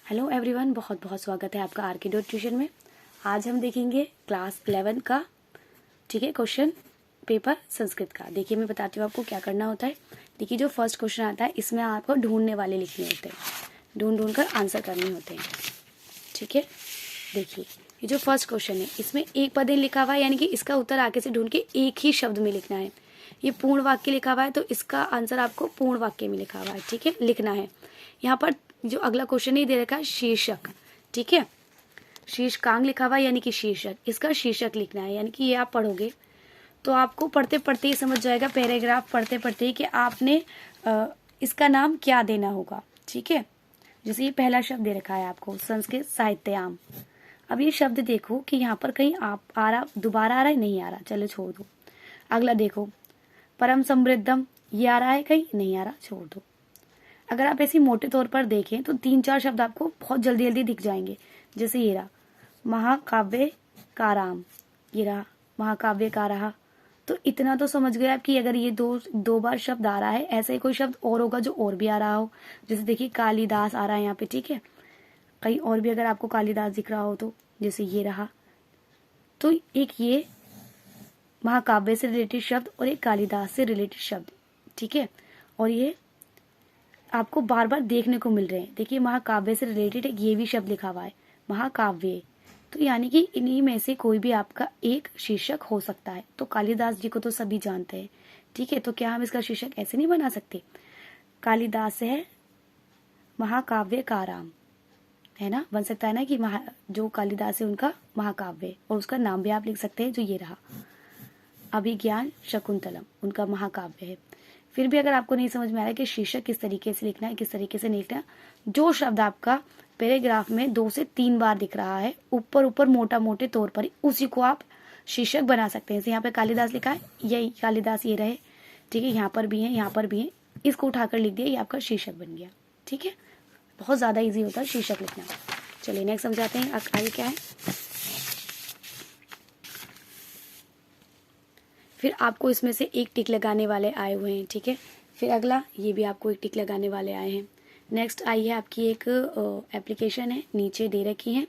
Hello everyone, बहुत बहुत स्वागत है आपका आरके डॉट ट्यूशन में। आज हम देखेंगे क्लास 11 का क्वेश्चन पेपर संस्कृत का। देखिए, मैं बताती हूँ आपको क्या करना होता है। देखिए, जो फर्स्ट क्वेश्चन आता है इसमें आपको ढूंढने वाले लिखने होते हैं, ढूंढ कर आंसर करने होते हैं। ठीक है, देखिए ये जो फर्स्ट क्वेश्चन है इसमें एक पदेन लिखा हुआ है, यानी कि इसका उत्तर आगे से ढूंढ के एक ही शब्द में लिखना है। ये पूर्ण वाक्य लिखा हुआ है तो इसका आंसर आपको पूर्ण वाक्य में लिखा हुआ है। ठीक है, लिखना है। यहाँ पर जो अगला क्वेश्चन ही दे रखा है शीर्षक। ठीक है, शीर्षकांक लिखा हुआ है यानी कि शीर्षक, इसका शीर्षक लिखना है। यानी कि ये आप पढ़ोगे तो आपको पढ़ते पढ़ते ही समझ जाएगा, पैराग्राफ पढ़ते पढ़ते ही, कि आपने इसका नाम क्या देना होगा। ठीक है, जैसे ये पहला शब्द दे रखा है आपको, संस्कृत साहित्याम। अब ये शब्द देखो कि यहाँ पर कहीं आप आ रहा, दोबारा आ रहा है, नहीं आ रहा, चलो छोड़ दो। अगला देखो, परम समृद्धम, ये आ रहा है, कहीं नहीं आ रहा, छोड़ दो। अगर आप ऐसे मोटे तौर पर देखें तो 3-4 शब्द आपको बहुत जल्दी जल्दी दिख जाएंगे। जैसे ये रहा महाकाव्य का राम, ये रहा महाकाव्य का रहा। तो इतना तो समझ गए आप कि अगर ये दो बार शब्द आ रहा है, ऐसा ही कोई शब्द और होगा जो और भी आ रहा हो। जैसे देखिए कालिदास आ रहा है यहाँ पे। ठीक है, कहीं और भी अगर आपको कालिदास दिख रहा हो तो जैसे ये रहा, तो एक ये महाकाव्य से रिलेटेड शब्द और एक कालिदास से रिलेटेड शब्द। ठीक है, और ये आपको बार बार देखने को मिल रहे हैं। देखिए, महाकाव्य से रिलेटेड एक ये भी शब्द लिखा हुआ है, महाकाव्य। तो यानी कि इन्हीं में से कोई भी आपका एक शीर्षक हो सकता है। तो कालिदास जी को तो सभी जानते हैं। ठीक है, तो क्या हम इसका शीर्षक ऐसे नहीं बना सकते? कालिदास है महाकाव्य का राम, है ना, बन सकता है ना कि जो कालिदास है उनका महाकाव्य, और उसका नाम भी आप लिख सकते हैं, जो ये रहा अभिज्ञान शकुंतलम, उनका महाकाव्य है। फिर भी अगर आपको नहीं समझ में आ रहा है कि शीर्षक किस तरीके से लिखना है, किस तरीके से नहीं लिखना, जो शब्द आपका पैराग्राफ में 2 से 3 बार दिख रहा है ऊपर ऊपर मोटा मोटे तौर पर, उसी को आप शीर्षक बना सकते हैं। जैसे यहाँ पे कालिदास लिखा है, यही कालिदास ये रहे। ठीक है, यहाँ पर भी है, यहाँ पर भी है, इसको उठाकर लिख दिया, ये आपका शीर्षक बन गया। ठीक है, बहुत ज़्यादा ईजी होता है शीर्षक लिखना। चलिए नेक्स्ट समझाते हैं आगे क्या है। फिर आपको इसमें से एक टिक लगाने वाले आए हुए हैं। ठीक है, फिर अगला ये भी आपको एक टिक लगाने वाले आए हैं। नेक्स्ट आई है आपकी एक एप्लीकेशन है, नीचे दे रखी है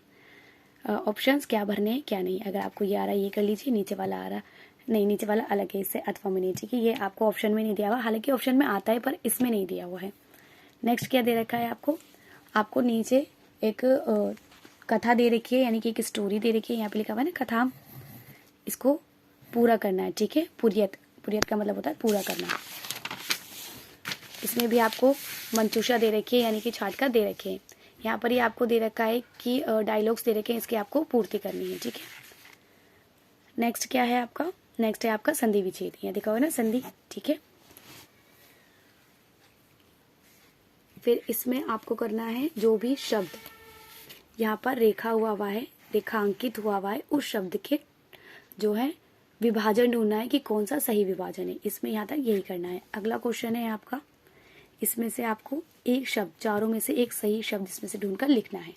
ऑप्शंस, क्या भरने हैं क्या नहीं। अगर आपको ये आ रहा है ये कर लीजिए, नीचे वाला आ रहा नहीं, नीचे वाला अलग है, इससे अथवा में नहीं। ठीक है, ये आपको ऑप्शन में नहीं दिया हुआ, हालांकि ऑप्शन में आता है पर इसमें नहीं दिया हुआ है। नेक्स्ट क्या दे रखा है आपको नीचे एक कथा दे रखी है, यानी कि एक स्टोरी दे रखी है। यहाँ पे लिखा हुआ है ना कथा, इसको पूरा करना है। ठीक है, पुरियत का मतलब होता है पूरा करना। इसमें भी आपको मंचूषा दे रखी है, यानी कि छाट कर दे रखे हैं। यहाँ पर ही आपको दे रखा है कि डायलॉग्स दे रखे हैं, इसकी आपको पूर्ति करनी है। ठीक है, नेक्स्ट क्या है आपका? नेक्स्ट है आपका संधि विच्छेद। यहाँ देखा हुआ ना संधि। ठीक है, फिर इसमें आपको करना है जो भी शब्द यहाँ पर हुआ है, रेखांकित हुआ है, उस शब्द के जो है विभाजन ढूंढना है कि कौन सा सही विभाजन है। इसमें यहाँ तक यही करना है। अगला क्वेश्चन है आपका, इसमें से आपको एक शब्द, चारों में से एक सही शब्द इसमें से ढूंढकर लिखना है।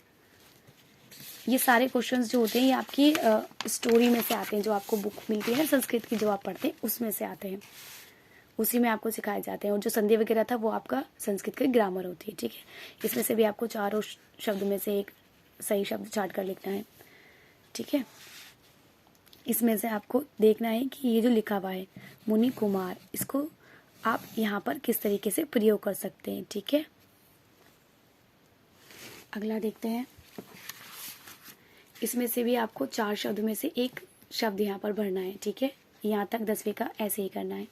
ये सारे क्वेश्चंस जो होते हैं ये आपकी स्टोरी में से आते हैं, जो आपको बुक मिलती है ना संस्कृत की, जो आप पढ़ते हैं उसमें से आते हैं, उसी में आपको सिखाए जाते हैं। और जो संधि वगैरह था वो आपका संस्कृत की ग्रामर होती है। ठीक है, इसमें से भी आपको चारों शब्द में से एक सही शब्द छाट कर लिखना है। ठीक है, इसमें से आपको देखना है कि ये जो लिखा हुआ है मुनि कुमार, इसको आप यहाँ पर किस तरीके से प्रयोग कर सकते हैं। ठीक है, अगला देखते हैं। इसमें से भी आपको 4 शब्द में से एक शब्द यहाँ पर भरना है। ठीक है, यहाँ तक 10वीं का ऐसे ही करना है।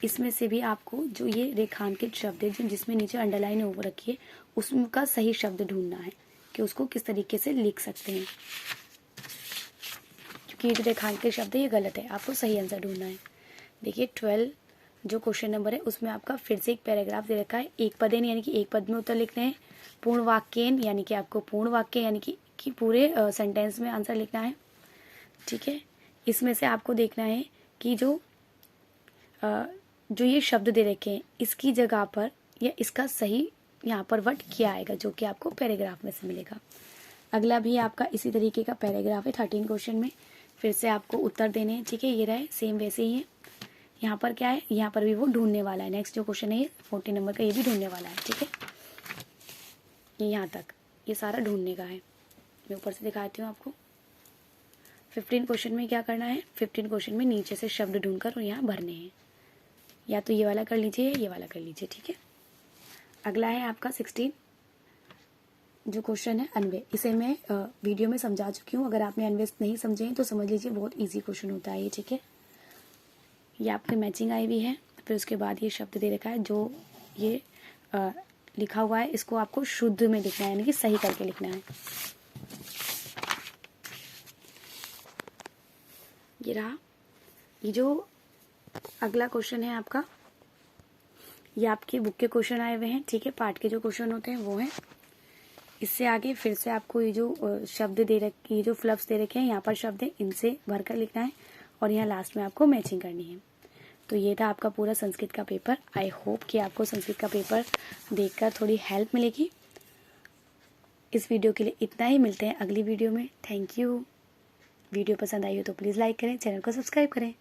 इसमें से भी आपको जो ये रेखांकित शब्द है, जिसमें नीचे अंडरलाइन हो रखी है, उसका सही शब्द ढूंढना है कि उसको किस तरीके से लिख सकते हैं। क्योंकि ये जो रेखांकित शब्द है ये गलत है, आपको सही आंसर ढूंढना है। देखिए 12 जो क्वेश्चन नंबर है उसमें आपका फिर से एक पैराग्राफ दे रखा है, एक पदेन यानी कि एक पद में उत्तर लिखने हैं, पूर्ण वाक्यन यानी कि आपको पूर्ण वाक्य यानी कि पूरे सेंटेंस में आंसर लिखना है। ठीक है, इसमें से आपको देखना है कि जो ये शब्द दे रखे हैं इसकी जगह पर या इसका सही यहाँ पर वर्ड क्या आएगा, जो कि आपको पैराग्राफ में से मिलेगा। अगला भी आपका इसी तरीके का पैराग्राफ है 13 क्वेश्चन में, फिर से आपको उत्तर देने हैं। ठीक है, ये रहे सेम वैसे ही है। यहाँ पर क्या है, यहाँ पर भी वो ढूंढने वाला है। नेक्स्ट जो क्वेश्चन है 14 नंबर का, ये भी ढूंढने वाला है। ठीक है, ये यहाँ तक ये सारा ढूंढने का है। मैं ऊपर से दिखाती हूँ आपको। 15 क्वेश्चन में क्या करना है, 15 क्वेश्चन में नीचे से शब्द ढूंढकर और यहाँ भरने हैं। या तो ये वाला कर लीजिए, ये वाला कर लीजिए, ठीक है। अगला है आपका 16 जो क्वेश्चन है अनवे। इसे मैं वीडियो में समझा चुकी हूँ, अगर आपने अनवे नहीं समझे हैं तो समझ लीजिए, बहुत इजी क्वेश्चन होता है ये, ठीक है। ये आपकी मैचिंग आई हुई है। फिर उसके बाद ये शब्द दे रखा है, जो ये लिखा हुआ है इसको आपको शुद्ध में लिखना है, यानी कि सही करके लिखना है। ये रहा। ये जो अगला क्वेश्चन है आपका, ये आपके बुक के क्वेश्चन आए हुए हैं, ठीक है। पार्ट के जो क्वेश्चन होते हैं वो हैं। इससे आगे फिर से आपको ये जो शब्द दे रखे, ये जो फ्लफ्स दे रखे हैं, यहाँ पर शब्द है, इनसे भरकर लिखना है और यहाँ लास्ट में आपको मैचिंग करनी है। तो ये था आपका पूरा संस्कृत का पेपर। आई होप कि आपको संस्कृत का पेपर देखकर थोड़ी हेल्प मिलेगी। इस वीडियो के लिए इतना ही, मिलते हैं अगली वीडियो में। Thank you. वीडियो पसंद आई हो तो प्लीज़ लाइक करें, चैनल को सब्सक्राइब करें।